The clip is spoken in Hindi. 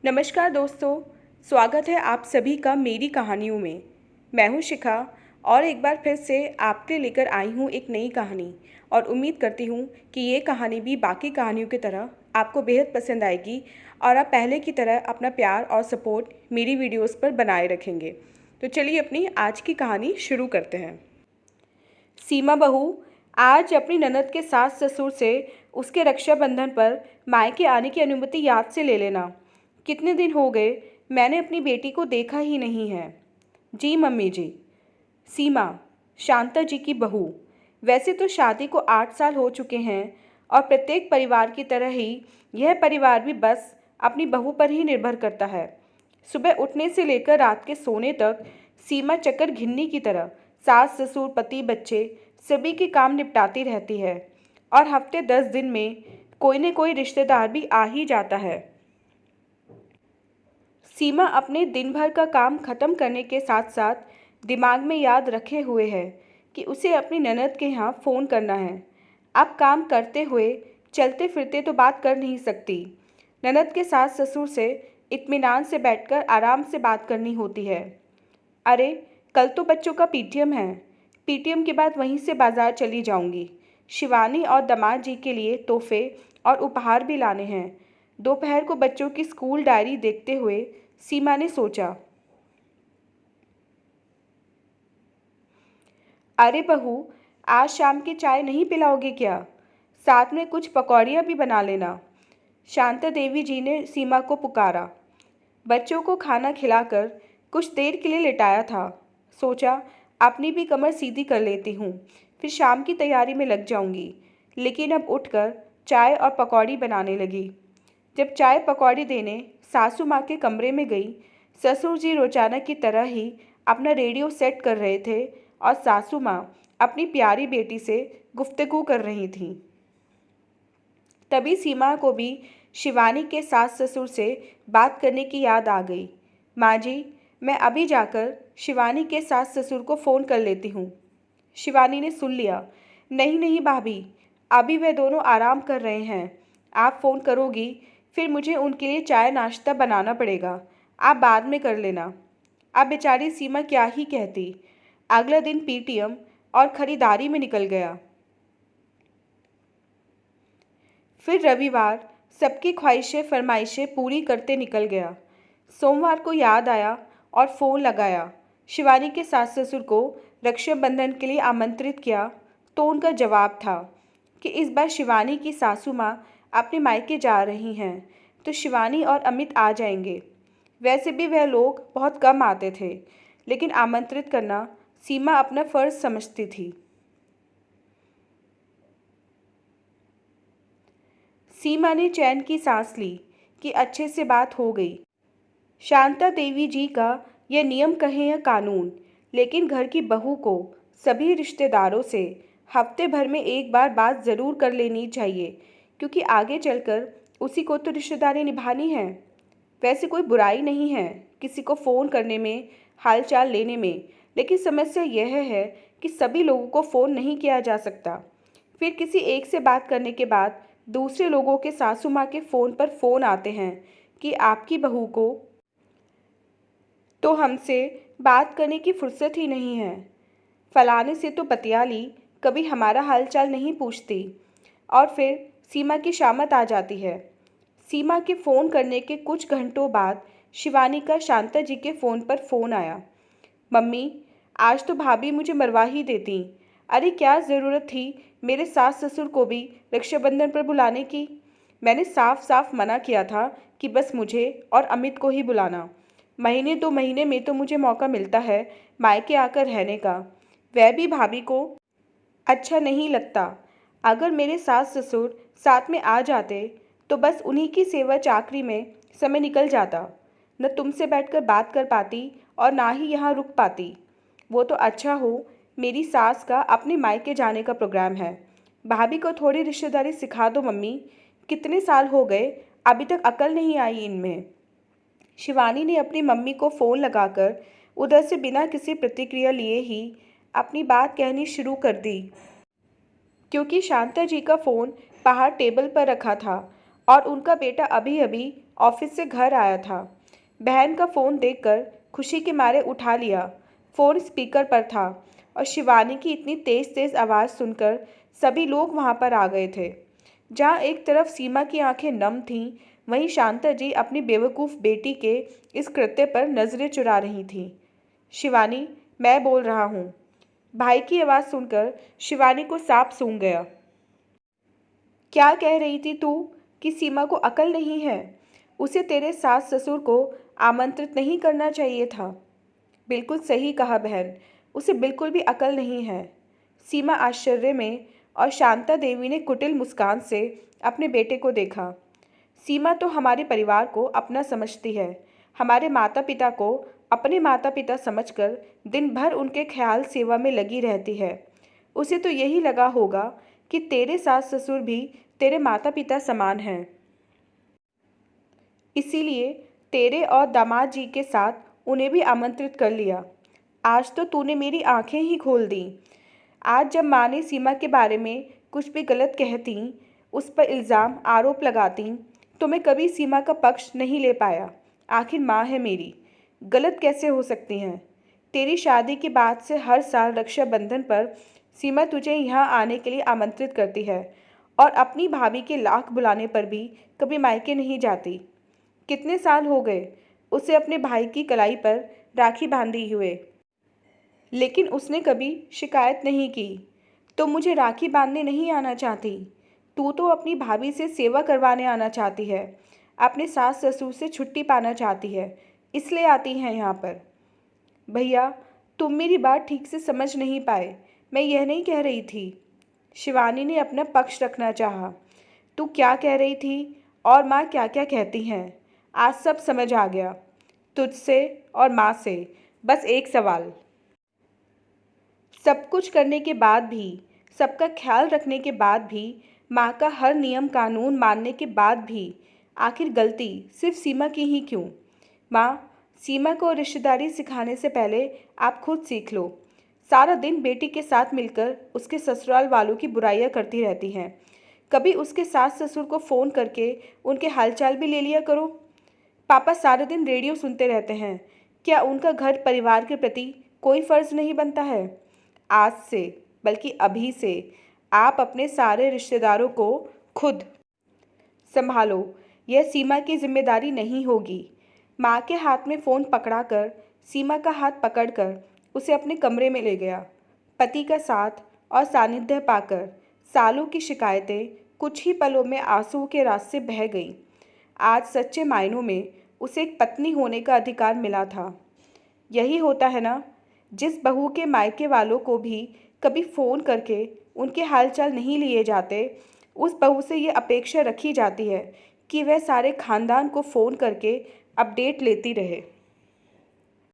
नमस्कार दोस्तों, स्वागत है आप सभी का मेरी कहानियों में। मैं हूं शिखा और एक बार फिर से आपके लेकर आई हूं एक नई कहानी और उम्मीद करती हूं कि ये कहानी भी बाकी कहानियों की तरह आपको बेहद पसंद आएगी और आप पहले की तरह अपना प्यार और सपोर्ट मेरी वीडियोस पर बनाए रखेंगे। तो चलिए अपनी आज की कहानी शुरू करते हैं। सीमा बहू आज अपनी ननद के सास ससुर से उसके रक्षाबंधन पर मायके आने की अनुमति याद से ले लेना। कितने दिन हो गए मैंने अपनी बेटी को देखा ही नहीं है। जी मम्मी जी। सीमा, शांता जी की बहू। वैसे तो शादी को 8 साल हो चुके हैं और प्रत्येक परिवार की तरह ही यह परिवार भी बस अपनी बहू पर ही निर्भर करता है। सुबह उठने से लेकर रात के सोने तक सीमा चक्कर घिन्नी की तरह सास ससुर पति बच्चे सभी के काम निपटाती रहती है और हफ्ते 10 दिन में कोई न कोई रिश्तेदार भी आ ही जाता है। सीमा अपने दिन भर का काम खत्म करने के साथ साथ दिमाग में याद रखे हुए है कि उसे अपनी ननद के यहाँ फ़ोन करना है। अब काम करते हुए चलते फिरते तो बात कर नहीं सकती। ननद के सास ससुर से इत्मीनान से बैठकर आराम से बात करनी होती है। अरे कल तो बच्चों का पीटीएम है। पीटीएम के बाद वहीं से बाज़ार चली जाऊंगी। शिवानी और दामाद जी के लिए तोहफे और उपहार भी लाने हैं। दोपहर को बच्चों की स्कूल डायरी देखते हुए सीमा ने सोचा। अरे बहू, आज शाम की चाय नहीं पिलाओगे क्या? साथ में कुछ पकौड़ियाँ भी बना लेना। शांता देवी जी ने सीमा को पुकारा। बच्चों को खाना खिलाकर कुछ देर के लिए लिटाया था। सोचा अपनी भी कमर सीधी कर लेती हूँ, फिर शाम की तैयारी में लग जाऊंगी। लेकिन अब उठकर चाय और पकौड़ी बनाने लगी। जब चाय पकौड़ी देने सासू माँ के कमरे में गई, ससुर जी रोजाना की तरह ही अपना रेडियो सेट कर रहे थे और सासू माँ अपनी प्यारी बेटी से गुफ्तगू कर रही थीं। तभी सीमा को भी शिवानी के सास ससुर से बात करने की याद आ गई। माँ जी, मैं अभी जाकर शिवानी के सास ससुर को फ़ोन कर लेती हूँ। शिवानी ने सुन लिया। नहीं नहीं भाभी, अभी वे दोनों आराम कर रहे हैं। आप फ़ोन करोगी फिर मुझे उनके लिए चाय नाश्ता बनाना पड़ेगा। आप बाद में कर लेना। अब बेचारी सीमा क्या ही कहती। अगला दिन पीटीएम और ख़रीदारी में निकल गया। फिर रविवार सबकी ख्वाहिशें फरमाइशें पूरी करते निकल गया। सोमवार को याद आया और फ़ोन लगाया। शिवानी के सास ससुर को रक्षाबंधन के लिए आमंत्रित किया तो उनका जवाब था कि इस बार शिवानी की सासू माँ अपने मायके जा रही हैं तो शिवानी और अमित आ जाएंगे। वैसे भी वह लोग बहुत कम आते थे, लेकिन आमंत्रित करना सीमा अपना फ़र्ज समझती थी। सीमा ने चैन की सांस ली कि अच्छे से बात हो गई। शांता देवी जी का यह नियम कहें या कानून, लेकिन घर की बहू को सभी रिश्तेदारों से हफ्ते भर में एक बार बात ज़रूर कर लेनी चाहिए, क्योंकि आगे चलकर उसी को तो रिश्तेदारी निभानी है। वैसे कोई बुराई नहीं है किसी को फ़ोन करने में, हालचाल लेने में, लेकिन समस्या यह है कि सभी लोगों को फ़ोन नहीं किया जा सकता। फिर किसी एक से बात करने के बाद दूसरे लोगों के सासू माँ के फ़ोन पर फ़ोन आते हैं कि आपकी बहू को तो हमसे बात करने की फुर्सत ही नहीं है। फलाने से तो बतिया ली, कभी हमारा हालचाल नहीं पूछती। और फिर सीमा की शामत आ जाती है। सीमा के फ़ोन करने के कुछ घंटों बाद शिवानी का शांता जी के फ़ोन पर फ़ोन आया। मम्मी, आज तो भाभी मुझे मरवा ही देती। अरे क्या ज़रूरत थी मेरे सास ससुर को भी रक्षाबंधन पर बुलाने की? मैंने साफ साफ मना किया था कि बस मुझे और अमित को ही बुलाना। महीने 2 महीने में तो मुझे मौका मिलता है मायके आकर रहने का, वह भी भाभी को अच्छा नहीं लगता। अगर मेरे सास ससुर साथ में आ जाते तो बस उन्हीं की सेवा चाकरी में समय निकल जाता। न तुमसे बैठकर बात कर पाती और ना ही यहाँ रुक पाती। वो तो अच्छा हो मेरी सास का अपने मायके जाने का प्रोग्राम है। भाभी को थोड़ी रिश्तेदारी सिखा दो मम्मी। कितने साल हो गए, अभी तक अकल नहीं आई इनमें। शिवानी ने अपनी मम्मी को फ़ोन लगाकर उधर से बिना किसी प्रतिक्रिया लिए ही अपनी बात कहनी शुरू कर दी, क्योंकि शांता जी का फ़ोन बाहर टेबल पर रखा था और उनका बेटा अभी अभी ऑफिस से घर आया था। बहन का फ़ोन देखकर खुशी के मारे उठा लिया। फ़ोन स्पीकर पर था और शिवानी की इतनी तेज़ तेज़ आवाज़ सुनकर सभी लोग वहाँ पर आ गए थे। जहाँ एक तरफ सीमा की आंखें नम थीं, वहीं शांता जी अपनी बेवकूफ़ बेटी के इस कृत्य पर नज़रें चुरा रही थीं। शिवानी, मैं बोल रहा हूँ। भाई की आवाज़ सुनकर शिवानी को सांप सूंघ गया। क्या कह रही थी तू कि सीमा को अकल नहीं है? उसे तेरे सास ससुर को आमंत्रित नहीं करना चाहिए था। बिल्कुल सही कहा बहन, उसे बिल्कुल भी अकल नहीं है। सीमा आश्चर्य में और शांता देवी ने कुटिल मुस्कान से अपने बेटे को देखा। सीमा तो हमारे परिवार को अपना समझती है, हमारे माता पिता को अपने माता पिता समझकर दिन भर उनके ख्याल सेवा में लगी रहती है। उसे तो यही लगा होगा कि तेरे सास ससुर भी तेरे माता पिता समान हैं, इसीलिए तेरे और दामाद जी के साथ उन्हें भी आमंत्रित कर लिया। आज तो तूने मेरी आंखें ही खोल दी। आज जब माँ ने सीमा के बारे में कुछ भी गलत कहती, उस पर इल्ज़ाम आरोप लगाती, तो मैं कभी सीमा का पक्ष नहीं ले पाया। आखिर माँ है मेरी, गलत कैसे हो सकती हैं? तेरी शादी के बाद से हर साल रक्षाबंधन पर सीमा तुझे यहाँ आने के लिए आमंत्रित करती है और अपनी भाभी के लाख बुलाने पर भी कभी मायके नहीं जाती। कितने साल हो गए उसे अपने भाई की कलाई पर राखी बांधी हुए, लेकिन उसने कभी शिकायत नहीं की। तो मुझे राखी बांधने नहीं आना चाहती, तू तो अपनी भाभी से सेवा करवाने आना चाहती है, अपने सास ससुर से छुट्टी पाना चाहती है, इसलिए आती हैं यहाँ पर। भैया, तुम मेरी बात ठीक से समझ नहीं पाए, मैं यह नहीं कह रही थी। शिवानी ने अपना पक्ष रखना चाहा। तू क्या कह रही थी और माँ क्या क्या कहती हैं, आज सब समझ आ गया। तुझसे और माँ से बस एक सवाल। सब कुछ करने के बाद भी, सबका ख्याल रखने के बाद भी, माँ का हर नियम कानून मानने के बाद भी आखिर गलती सिर्फ सीमा की ही क्यों? माँ, सीमा को रिश्तेदारी सिखाने से पहले आप खुद सीख लो। सारा दिन बेटी के साथ मिलकर उसके ससुराल वालों की बुराइयां करती रहती हैं। कभी उसके सास ससुर को फ़ोन करके उनके हालचाल भी ले लिया करो। पापा सारे दिन रेडियो सुनते रहते हैं, क्या उनका घर परिवार के प्रति कोई फ़र्ज़ नहीं बनता है? आज से, बल्कि अभी से, आप अपने सारे रिश्तेदारों को खुद संभालो। यह सीमा की जिम्मेदारी नहीं होगी। माँ के हाथ में फ़ोन पकड़ाकर सीमा का हाथ पकड़कर उसे अपने कमरे में ले गया। पति का साथ और सानिध्य पाकर सालों की शिकायतें कुछ ही पलों में आंसुओं के रास्ते बह गईं। आज सच्चे मायनों में उसे एक पत्नी होने का अधिकार मिला था। यही होता है ना, जिस बहू के मायके वालों को भी कभी फ़ोन करके उनके हालचाल नहीं लिए जाते, उस बहू से ये अपेक्षा रखी जाती है कि वह सारे खानदान को फ़ोन करके अपडेट लेती रहे।